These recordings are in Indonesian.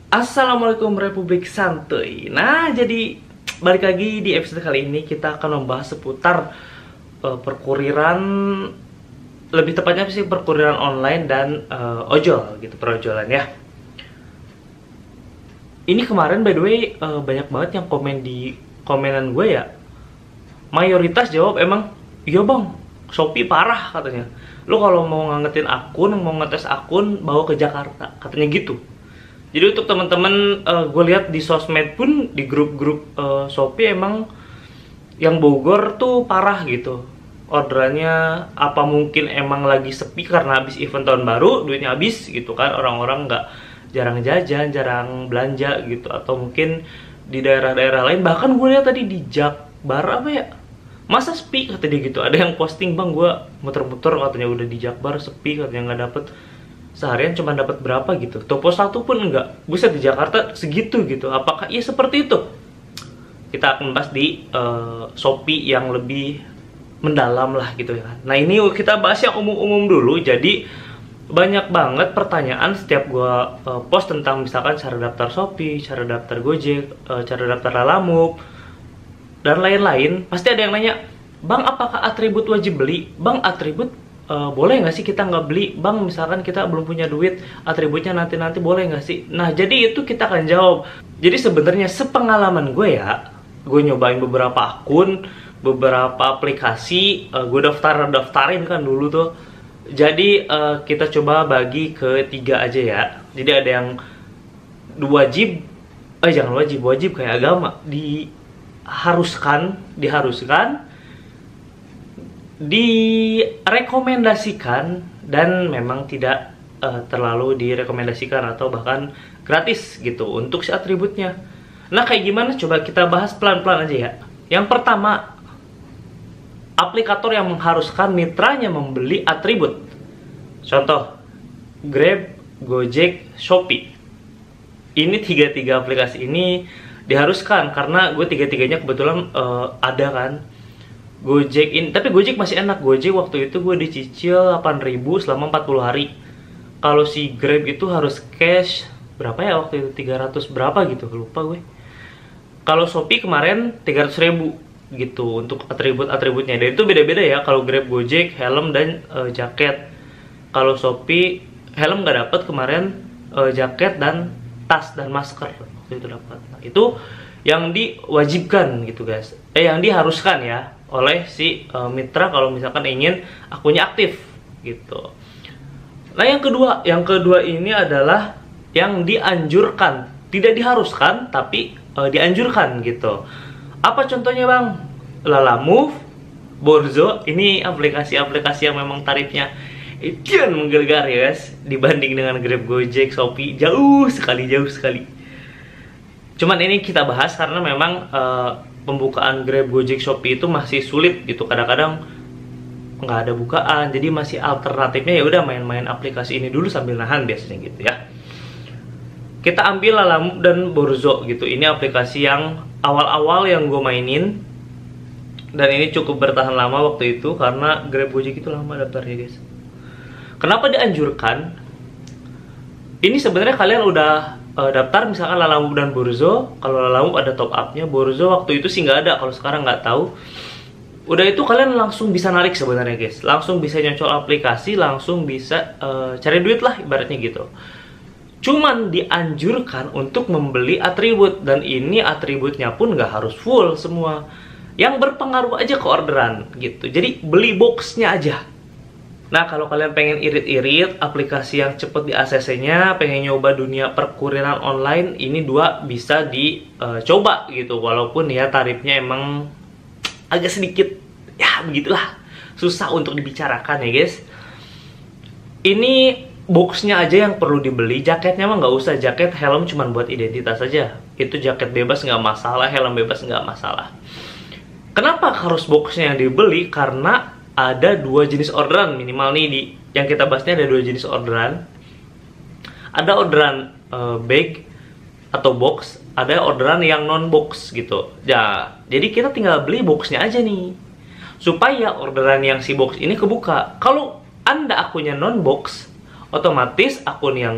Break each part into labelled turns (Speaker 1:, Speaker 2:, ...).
Speaker 1: Assalamualaikum Republik Santuy. Nah, jadi balik lagi di episode kali ini kita akan membahas seputar perkuriran, lebih tepatnya sih perkuriran online dan ojol gitu, perojolan ya. Ini kemarin by the way banyak banget yang komen di komenan gue ya. Mayoritas jawab emang, iya bang, Shopee parah katanya. Lo kalau mau ngangetin akun, mau ngetes akun, bawa ke Jakarta, katanya gitu. Jadi untuk teman-teman, gue lihat di sosmed pun, di grup-grup Shopee emang yang Bogor tuh parah gitu. Orderannya apa mungkin emang lagi sepi karena habis event tahun baru, duitnya habis gitu kan. Orang-orang nggak jarang jajan, jarang belanja gitu. Atau mungkin di daerah-daerah lain, bahkan gue lihat tadi di Jakbar apa ya, masa sepi kata dia gitu. Ada yang posting, bang gue muter-muter katanya udah di Jakbar sepi katanya, nggak dapet seharian cuma dapat berapa gitu, toko satu pun enggak. Buset, di Jakarta segitu gitu. Apakah iya seperti itu? Kita akan bahas di Shopee yang lebih mendalam lah gitu ya. Nah, ini kita bahas yang umum-umum dulu. Jadi banyak banget pertanyaan setiap gua post tentang misalkan cara daftar Shopee, cara daftar Gojek, cara daftar Lalamove dan lain-lain. Pasti ada yang nanya, bang apakah atribut wajib beli? Bang, atribut boleh nggak sih kita nggak beli? Bang, misalkan kita belum punya duit, atributnya nanti-nanti boleh nggak sih? Nah, jadi itu kita akan jawab. Jadi sebenarnya sepengalaman gue ya, gue nyobain beberapa akun, beberapa aplikasi, gue daftarin kan dulu tuh. Jadi kita coba bagi ke 3 aja ya. Jadi ada yang wajib, jangan wajib kayak agama, diharuskan, direkomendasikan, dan memang tidak terlalu direkomendasikan atau bahkan gratis gitu untuk si atributnya. Nah, kayak gimana? Coba kita bahas pelan-pelan aja ya. Yang pertama, aplikator yang mengharuskan mitranya membeli atribut. Contoh, Grab, Gojek, Shopee. Ini tiga aplikasi ini diharuskan karena gue tiga-tiganya kebetulan ada kan. Gojek ini, tapi Gojek masih enak. Gojek waktu itu gue dicicil 8.000 selama 40 hari. Kalau si Grab itu harus cash berapa ya waktu itu, 300 berapa gitu, lupa gue. Kalau Shopee kemarin 300.000 gitu untuk atributnya. Dan itu beda-beda ya. Kalau Grab, Gojek, helm dan jaket. Kalau Shopee helm nggak dapet kemarin, jaket dan tas dan masker waktu itu dapat. Nah, itu yang diwajibkan gitu guys. Yang diharuskan ya oleh si mitra kalau misalkan ingin akunnya aktif gitu. Nah, yang kedua ini adalah yang dianjurkan, tidak diharuskan tapi dianjurkan gitu. Apa contohnya bang? Lalamove, Borzo, ini aplikasi-aplikasi yang memang tarifnya itu menggelegar ya guys, dibanding dengan Grab, Gojek, Shopee jauh sekali. Cuman ini kita bahas karena memang pembukaan Grab, Gojek, Shopee itu masih sulit gitu. Kadang-kadang nggak ada bukaan, jadi masih alternatifnya ya udah main-main aplikasi ini dulu sambil nahan biasanya gitu ya. Kita ambil Lalamove dan Borzo gitu. Ini aplikasi yang awal-awal yang gue mainin, dan ini cukup bertahan lama waktu itu karena Grab, Gojek itu lama daftarnya guys. Kenapa dianjurkan? Ini sebenarnya kalian udah daftar misalkan Lalamove dan Borzo. Kalau Lalamove ada top up-nya, Borzo waktu itu sih nggak ada, kalau sekarang nggak tahu. Udah itu kalian langsung bisa narik sebenarnya guys, langsung bisa nyocol aplikasi, langsung bisa cari duit lah ibaratnya gitu. Cuman dianjurkan untuk membeli atribut, dan ini atributnya pun nggak harus full semua, yang berpengaruh aja ke orderan gitu. Jadi beli boxnya aja. Nah, kalau kalian pengen irit-irit aplikasi yang cepet di ACC-nya, pengen nyoba dunia perkuriran online, ini dua bisa dicoba gitu. Walaupun ya tarifnya emang agak sedikit, ya begitulah, susah untuk dibicarakan ya guys. Ini boxnya aja yang perlu dibeli, jaketnya mah nggak usah. Jaket, helm cuman buat identitas aja. Itu jaket bebas nggak masalah, helm bebas nggak masalah. Kenapa harus boxnya yang dibeli? Karena ada 2 jenis orderan minimal nih, yang kita bahasnya ada 2 jenis orderan. Ada orderan bag atau box, ada orderan yang non box gitu ya. Jadi kita tinggal beli boxnya aja nih, supaya orderan yang si box ini kebuka. Kalau Anda akunnya non box, otomatis akun yang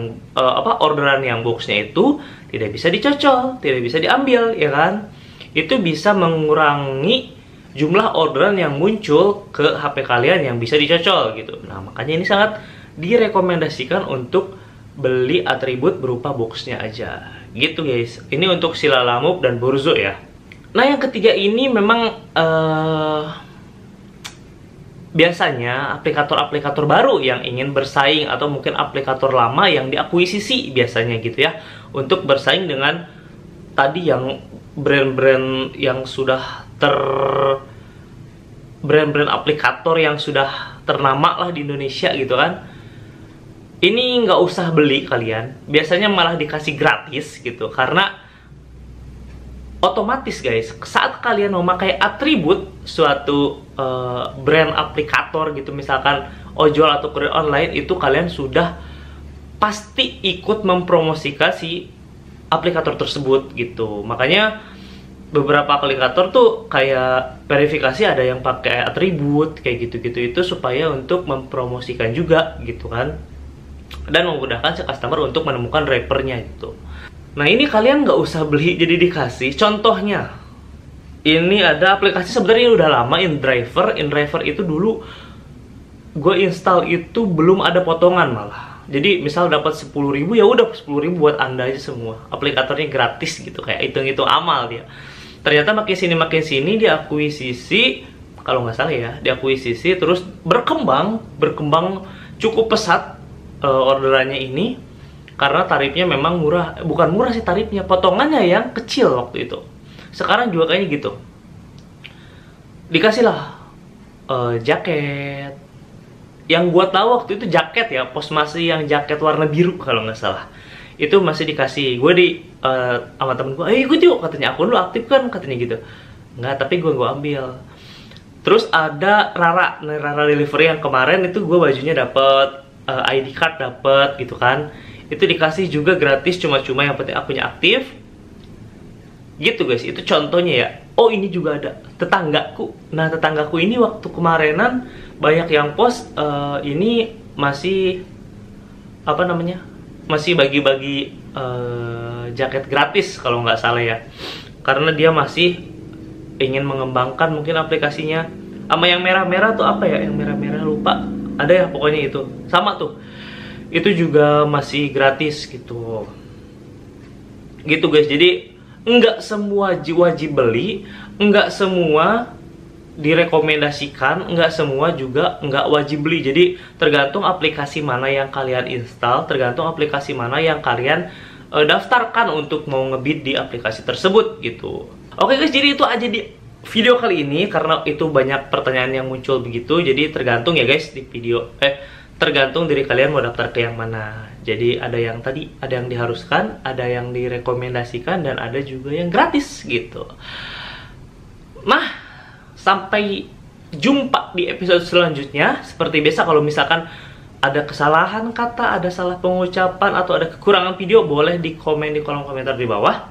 Speaker 1: orderan yang boxnya itu tidak bisa dicocol, tidak bisa diambil, ya kan? Itu bisa mengurangi jumlah orderan yang muncul ke HP kalian yang bisa dicocol gitu. Nah, makanya ini sangat direkomendasikan untuk beli atribut berupa boxnya aja gitu guys. Ini untuk Silalamove dan Burzo ya. Nah, yang ketiga ini memang biasanya aplikator-aplikator baru yang ingin bersaing, atau mungkin aplikator lama yang diakuisisi biasanya gitu ya, untuk bersaing dengan tadi yang brand-brand yang sudah brand-brand aplikator yang sudah ternama lah di Indonesia gitu kan. Ini nggak usah beli kalian, biasanya malah dikasih gratis gitu, karena otomatis guys, saat kalian memakai atribut suatu brand aplikator gitu, misalkan ojol atau kurir online, itu kalian sudah pasti ikut mempromosikan si aplikator tersebut gitu. Makanya beberapa aplikator tuh kayak verifikasi ada yang pakai atribut kayak gitu-gitu, itu supaya untuk mempromosikan juga gitu kan, dan memudahkan si customer untuk menemukan rappernya gitu. Nah, ini kalian nggak usah beli, jadi dikasih. Contohnya, ini ada aplikasi sebenarnya udah lama, InDriver. InDriver itu dulu gue install itu belum ada potongan malah. Jadi misal dapat 10.000, ya udah 10.000 buat Anda aja semua. Aplikatornya gratis gitu, kayak hitung-hitung amal dia. Ternyata makin sini diakuisisi, kalau nggak salah ya, diakuisisi terus berkembang cukup pesat orderannya ini, karena tarifnya memang murah. Bukan murah sih tarifnya, potongannya yang kecil waktu itu. Sekarang juga kayaknya gitu. Dikasihlah jaket. Yang gua tahu waktu itu jaket ya, pos masih yang jaket warna biru kalau nggak salah. Itu masih dikasih. Gue sama temen gue, ayo ikut yuk, katanya, akun lu aktif kan, katanya gitu. Nggak, tapi gue ambil. Terus ada Rara Delivery yang kemarin itu gue bajunya dapet, ID card dapet gitu kan. Itu dikasih juga gratis, cuma-cuma, yang penting akunnya aktif. Gitu guys, itu contohnya ya. Oh, ini juga ada tetanggaku. Nah, tetanggaku ini waktu kemarinan banyak yang post ini masih apa namanya? Masih bagi-bagi jaket gratis kalau nggak salah ya. Karena dia masih ingin mengembangkan mungkin aplikasinya. Sama yang merah-merah tuh apa ya? Yang merah-merah lupa. Ada ya pokoknya itu. Sama tuh. Itu juga masih gratis gitu. Gitu guys. Jadi nggak semua wajib beli, nggak semua direkomendasikan, nggak semua juga nggak wajib beli. Jadi tergantung aplikasi mana yang kalian install, tergantung aplikasi mana yang kalian daftarkan untuk mau ngebid di aplikasi tersebut gitu. Oke guys, jadi itu aja di video kali ini, karena itu banyak pertanyaan yang muncul begitu. Jadi tergantung ya guys di video tergantung dari kalian mau daftar ke yang mana. Jadi ada yang tadi, ada yang diharuskan, ada yang direkomendasikan, dan ada juga yang gratis gitu. Nah, sampai jumpa di episode selanjutnya. Seperti biasa, kalau misalkan ada kesalahan kata, ada salah pengucapan, atau ada kekurangan video, boleh di komen di kolom komentar di bawah.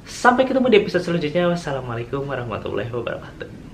Speaker 1: Sampai ketemu di episode selanjutnya. Wassalamualaikum warahmatullahi wabarakatuh.